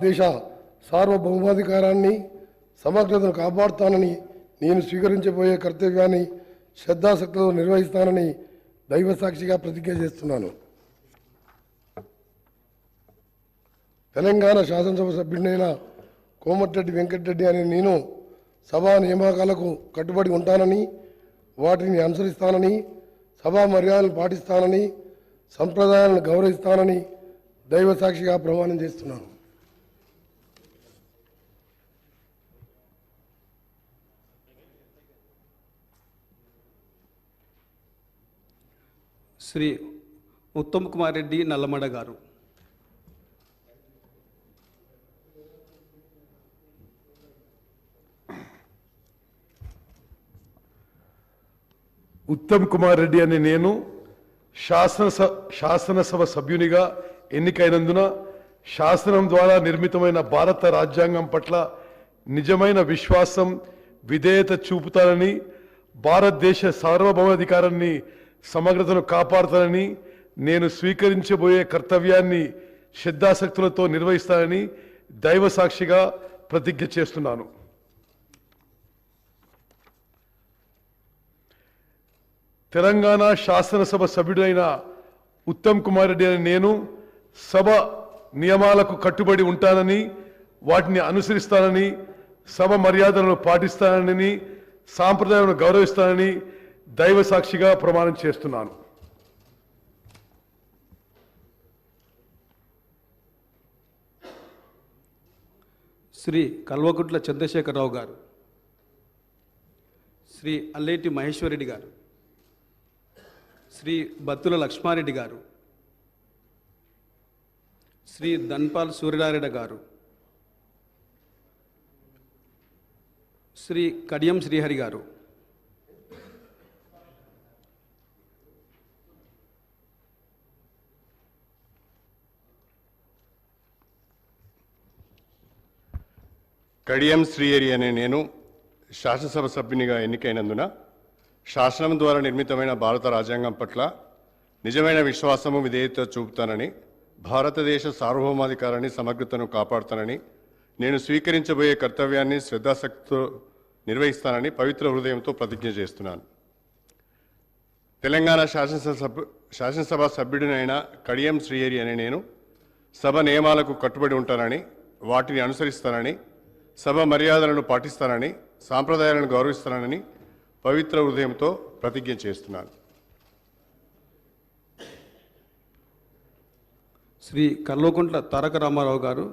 దేశ సార్వభౌమాధికారాన్ని సమగ్రతను కాపాడుతానని నేను స్వీకరించబోయే కర్తవ్యాన్ని శ్రద్ధాశక్తితో నిర్వహిస్తానని దైవసాక్షిగా ప్రతిజ్ఞ చేస్తున్నాను. తెలంగాణ శాసనసభ సభ్యుడైన కోమటిరెడ్డి వెంకటరెడ్డి అనే నేను సభా నియామకాలకు కట్టుబడి ఉంటానని, వాటిని అనుసరిస్తానని, సభా మర్యాదలను పాటిస్తానని, సంప్రదాయాలను గౌరవిస్తానని దైవసాక్షిగా ప్రమాణం చేస్తున్నాను. శ్రీ ఉత్తమ్ కుమార్ రెడ్డి నల్లమడ గారు. ఉత్తమ్ కుమార్ రెడ్డి అనే నేను శాసనసభ సభ్యునిగా ఎన్నికైనందున శాసనం ద్వారా నిర్మితమైన భారత రాజ్యాంగం పట్ల నిజమైన విశ్వాసం, విధేయత చూపుతానని, భారతదేశ సార్వభౌమాధికారాన్ని సమగ్రతను కాపాడుతానని, నేను స్వీకరించబోయే కర్తవ్యాన్ని శ్రద్ధాశక్తులతో నిర్వహిస్తానని దైవసాక్షిగా ప్రతిజ్ఞ చేస్తున్నాను. తెలంగాణ శాసనసభ సభ్యుడైన ఉత్తమ్ కుమార్ రెడ్డి అనే నేను సభ నియమాలకు కట్టుబడి ఉంటానని, వాటిని అనుసరిస్తానని, సభ మర్యాదలను పాటిస్తానని, సాంప్రదాయాలను గౌరవిస్తానని దైవసాక్షిగా ప్రమాణం చేస్తున్నాను. శ్రీ కల్వకుట్ల చంద్రశేఖరరావు గారు. శ్రీ అల్లేటి మహేశ్వరరెడ్డి గారు. శ్రీ బత్తుల లక్ష్మారెడ్డి గారు. శ్రీ ధన్పాల్ సూర్యనారాయణ గారు. శ్రీ కడియం శ్రీహరి గారు. కడియం శ్రీహరి అనే నేను శాసనసభ సభ్యునిగా ఎన్నికైనందున శాసనం ద్వారా నిర్మితమైన భారత రాజ్యాంగం పట్ల నిజమైన విశ్వాసము, విధేయత చూపుతానని, భారతదేశ సార్వభౌమాధికారాన్ని సమగ్రతను కాపాడుతానని, నేను స్వీకరించబోయే కర్తవ్యాన్ని శ్రద్ధాశక్తితో నిర్వహిస్తానని పవిత్ర హృదయంతో ప్రతిజ్ఞ చేస్తున్నాను. తెలంగాణ శాసనసభ సభ్యుడినైన కడియం శ్రీహరి అనే నేను సభ నియమాలకు కట్టుబడి ఉంటానని, వాటిని అనుసరిస్తానని, సభ మర్యాదలను పాటిస్తానని, సాంప్రదాయాలను గౌరవిస్తానని పవిత్ర హృదయంతో ప్రతిజ్ఞ చేస్తున్నాను. శ్రీ కల్వకుంట్ల తారక రామారావు గారు.